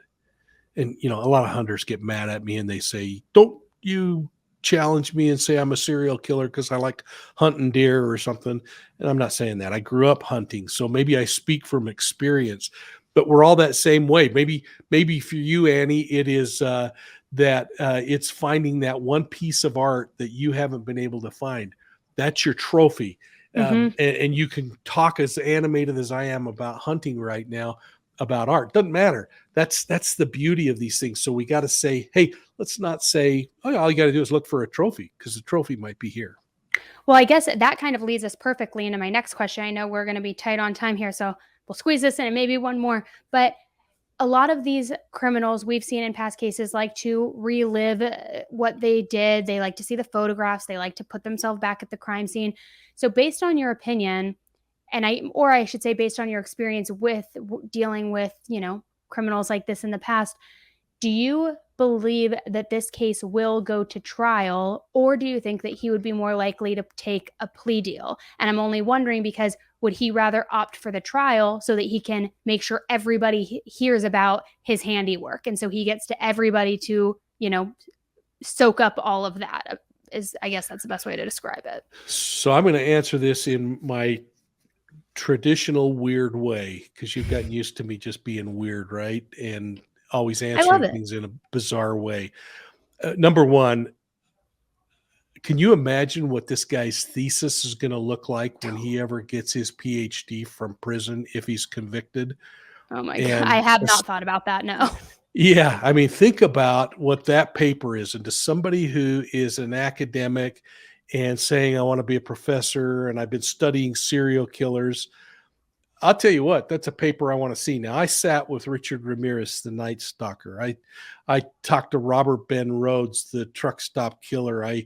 And, a lot of hunters get mad at me and they say, don't you challenge me and say I'm a serial killer because I like hunting deer or something. And I'm not saying that. I grew up hunting, so maybe I speak from experience, but we're all that same way. Maybe for you, Annie, it is that it's finding that one piece of art that you haven't been able to find. That's your trophy. And you can talk as animated as I am about hunting right now, about art. Doesn't matter. That's the beauty of these things. So we got to say, hey, let's not say, oh, all you got to do is look for a trophy, because the trophy might be here. Well, I guess that kind of leads us perfectly into my next question. I know we're going to be tight on time here, so we'll squeeze this in and maybe one more. But a lot of these criminals we've seen in past cases like to relive what they did. They like to see the photographs. They like to put themselves back at the crime scene. So based on your opinion, or I should say based on your experience with dealing with, criminals like this in the past, do you believe that this case will go to trial, or do you think that he would be more likely to take a plea deal? And I'm only wondering because would he rather opt for the trial so that he can make sure everybody hears about his handiwork, and so he gets to everybody to, soak up all of that? I guess that's the best way to describe it. So I'm going to answer this in my traditional weird way, because you've gotten used to me just being weird, right? And always answering things in a bizarre way. Number one, can you imagine what this guy's thesis is going to look like when he ever gets his PhD from prison, if he's convicted? Oh my God. I have not thought about that. No. Yeah. I mean, think about what that paper is. And to somebody who is an academic and saying, I want to be a professor and I've been studying serial killers, I'll tell you what, that's a paper I want to see. Now, I sat with Richard Ramirez, the Night Stalker. I talked to Robert Ben Rhodes, the truck stop killer. I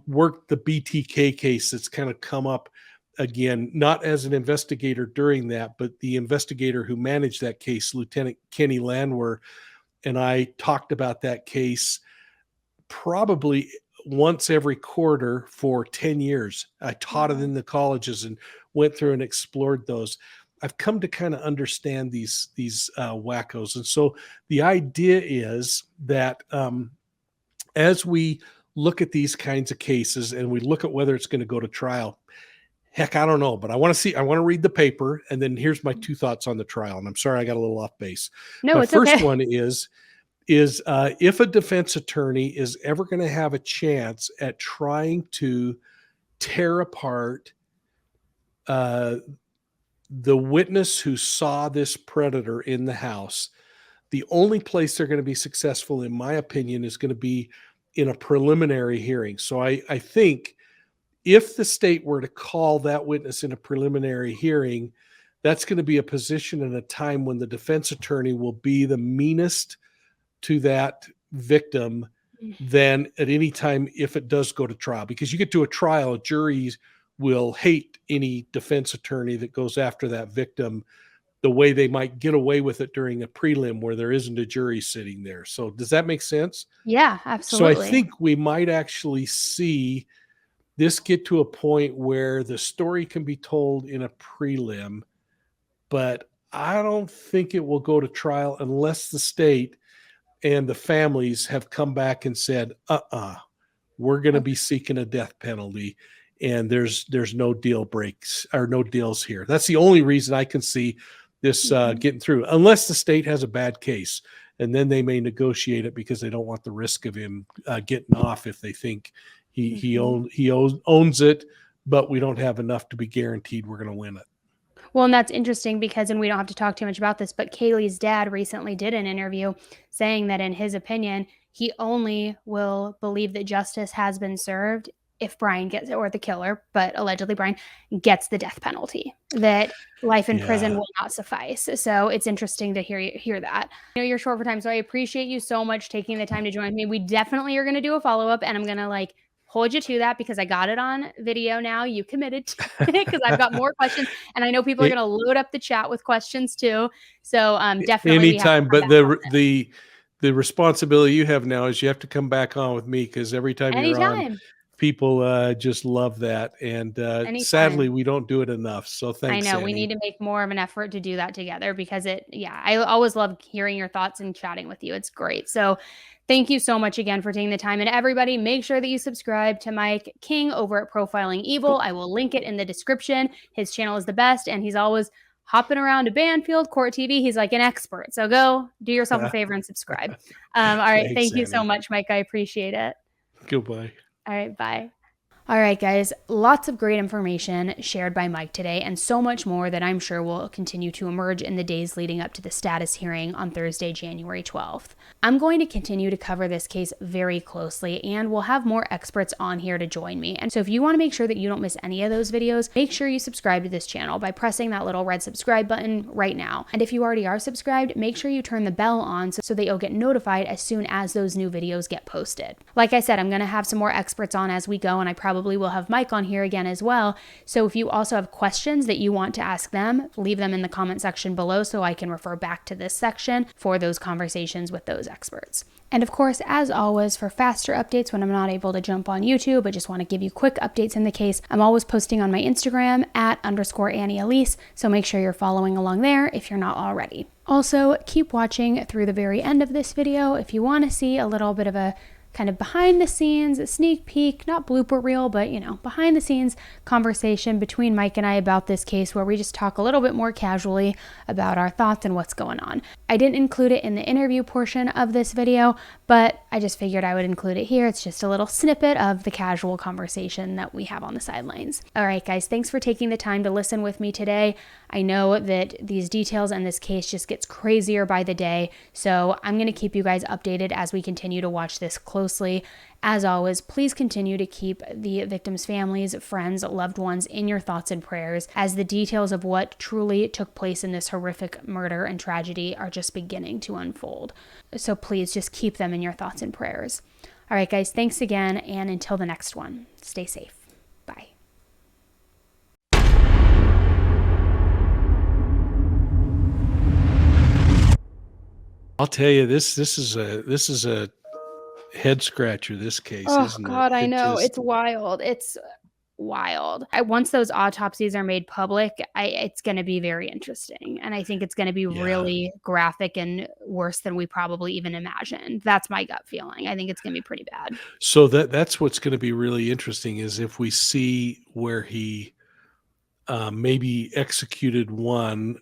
worked the BTK case that's kind of come up again, not as an investigator during that, but the investigator who managed that case, Lieutenant Kenny Landwehr, and I talked about that case probably once every quarter for 10 years. I taught it in the colleges and went through and explored those. I've come to kind of understand these wackos. And so the idea is that as we look at these kinds of cases and we look at whether it's going to go to trial, heck, I don't know, but I want to read the paper. And then here's my 2 thoughts on the trial. And I'm sorry, I got a little off base. No, My it's first okay. one is if a defense attorney is ever going to have a chance at trying to tear apart the witness who saw this predator in the house, the only place they're going to be successful, in my opinion, is going to be in a preliminary hearing. So I think if the state were to call that witness in a preliminary hearing, that's going to be a position and a time when the defense attorney will be the meanest to that victim than at any time if it does go to trial. Because you get to a trial, juries will hate any defense attorney that goes after that victim the way they might get away with it during a prelim where there isn't a jury sitting there. So does that make sense? Yeah, absolutely. So I think we might actually see this get to a point where the story can be told in a prelim, but I don't think it will go to trial unless the state and the families have come back and said, we're going to be seeking a death penalty, and there's no deal breaks or no deals here. That's the only reason I can see this getting through, unless the state has a bad case, and then they may negotiate it because they don't want the risk of him getting off if they think he owns it, but we don't have enough to be guaranteed we're going to win it. Well, and that's interesting because, and we don't have to talk too much about this, but Kaylee's dad recently did an interview saying that in his opinion, he only will believe that justice has been served if Bryan gets, or the killer, but allegedly Bryan gets the death penalty, that life in prison will not suffice. So it's interesting to hear that. I know you're short for time, so I appreciate you so much taking the time to join me. We definitely are going to do a follow-up, and I'm going to hold you to that because I got it on video now. You committed to it because I've got more questions, and I know people are going to load up the chat with questions too. So definitely anytime. But the responsibility you have now is you have to come back on with me, because every time you're on, people just love that. And sadly, we don't do it enough. So thanks. I know, Annie. we need to make more of an effort to do that together because I always love hearing your thoughts and chatting with you. It's great. So thank you so much again for taking the time. And everybody, make sure that you subscribe to Mike King over at Profiling Evil. I will link it in the description. His channel is the best, and he's always hopping around to Banfield, Court TV. He's like an expert. So go do yourself a favor and subscribe. All right. Thank you so much, Mike. I appreciate it. Goodbye. All right. Bye. All right, guys, lots of great information shared by Mike today, and so much more that I'm sure will continue to emerge in the days leading up to the status hearing on Thursday, January 12th. I'm going to continue to cover this case very closely, and we'll have more experts on here to join me. And so if you want to make sure that you don't miss any of those videos, make sure you subscribe to this channel by pressing that little red subscribe button right now. And if you already are subscribed, make sure you turn the bell on so that you'll get notified as soon as those new videos get posted. Like I said, I'm going to have some more experts on as we go, and I probably will have Mike on here again as well. So if you also have questions that you want to ask them, leave them in the comment section below so I can refer back to this section for those conversations with those experts. And of course, as always, for faster updates when I'm not able to jump on YouTube, but just want to give you quick updates in the case, I'm always posting on my Instagram @_Annie Elise. So make sure you're following along there if you're not already. Also, keep watching through the very end of this video if you want to see a little bit of a kind of behind the scenes, a sneak peek, not blooper reel, but behind the scenes conversation between Mike and I about this case, where we just talk a little bit more casually about our thoughts and what's going on. I didn't include it in the interview portion of this video, but I just figured I would include it here. It's just a little snippet of the casual conversation that we have on the sidelines. All right, guys, thanks for taking the time to listen with me today. I know that these details and this case just gets crazier by the day, so I'm going to keep you guys updated as we continue to watch this closely. As always, please continue to keep the victims' families, friends, loved ones in your thoughts and prayers, as the details of what truly took place in this horrific murder and tragedy are just beginning to unfold. So please just keep them in your thoughts and prayers. All right, guys, thanks again, and until the next one, stay safe. Bye. I'll tell you, this is a head scratcher, this case, Oh isn't it? God, I It know. just, It's wild. It's wild. Once those autopsies are made public, it's going to be very interesting. And I think it's going to be yeah. really graphic and worse than we probably even imagined. That's my gut feeling. I think it's going to be pretty bad. So that's what's going to be really interesting is if we see where he maybe executed one,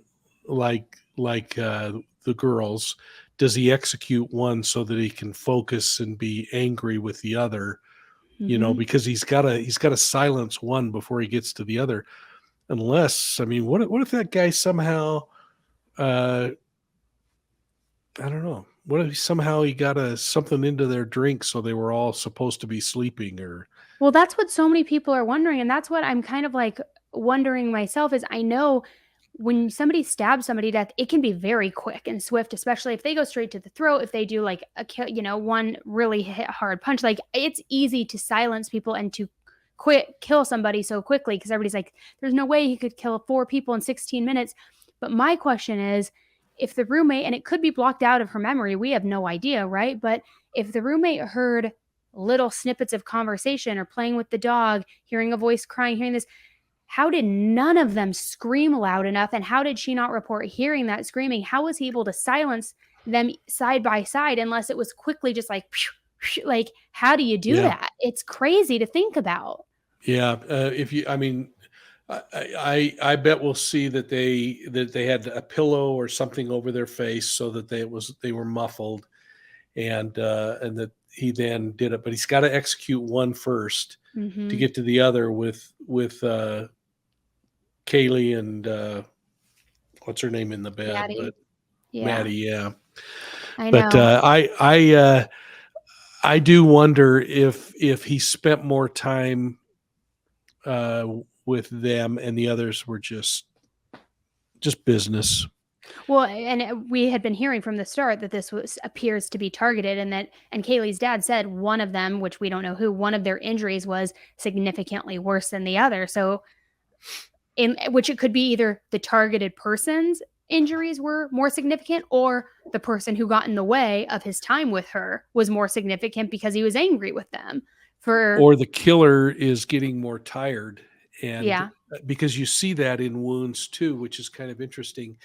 like the girls. Does he execute one so that he can focus and be angry with the other? Hmm. Because he's got to silence one before he gets to the other. Unless, I mean, what if that guy somehow, uh, I don't know, what if somehow he got something into their drink so they were all supposed to be sleeping, or Well, that's what so many people are wondering. And that's what I'm kind of like wondering myself is I know when somebody stabs somebody to death, it can be very quick and swift, especially if they go straight to the throat, if they do like a kill, one really hit hard punch. Like it's easy to silence people and to kill somebody so quickly because everybody's like, there's no way he could kill 4 people in 16 minutes. But my question is, if the roommate, and it could be blocked out of her memory, we have no idea, right? But if the roommate heard little snippets of conversation or playing with the dog, hearing a voice crying, hearing this, how did none of them scream loud enough? And how did she not report hearing that screaming? How was he able to silence them side by side unless it was quickly just like, like, how do you do yeah, that? It's crazy to think about. yeah. If you, I mean, I bet we'll see that they had a pillow or something over their face so that they were muffled, and that he then did it. But he's got to execute one first to Mm-hmm. get to the other with Kaylee and what's her name in the bed, Maddie. but Yeah, Maddie, yeah. I But know. I do wonder if he spent more time uh, with them and the others were just business. Well, and we had been hearing from the start that this appears to be targeted, and Kaylee's dad said one of them, which we don't know who, one of their injuries was significantly worse than the other. So, in which it could be either the targeted person's injuries were more significant, or the person who got in the way of his time with her was more significant because he was angry with them. For Or the killer is getting more tired, and yeah, because you see that in wounds too, which is kind of interesting.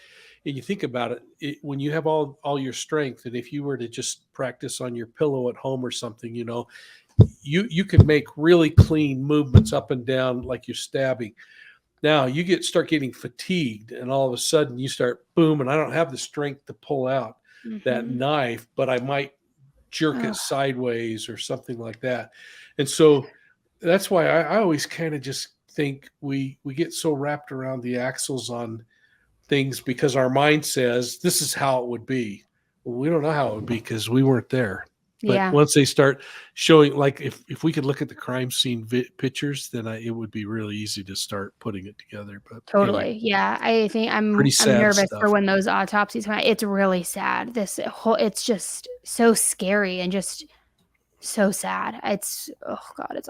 And you think about it, when you have all your strength, and if you were to just practice on your pillow at home or something, you can make really clean movements up and down like you're stabbing. Now you start getting fatigued, and all of a sudden you start boom, and I don't have the strength to pull out that mm-hmm. knife, but I might jerk it Oh, sideways or something like that. And so that's why I always kind of just think we get so wrapped around the axles on things because our mind says this is how it would be. Well, we don't know how it would be because we weren't there. But yeah. once they start showing, like if we could look at the crime scene pictures, then it would be really easy to start putting it together. But anyway, Totally. Yeah, I think pretty I'm sad nervous for stuff. when those autopsies come out. It's really sad. This whole it's just so scary and just so sad. It's oh God, it's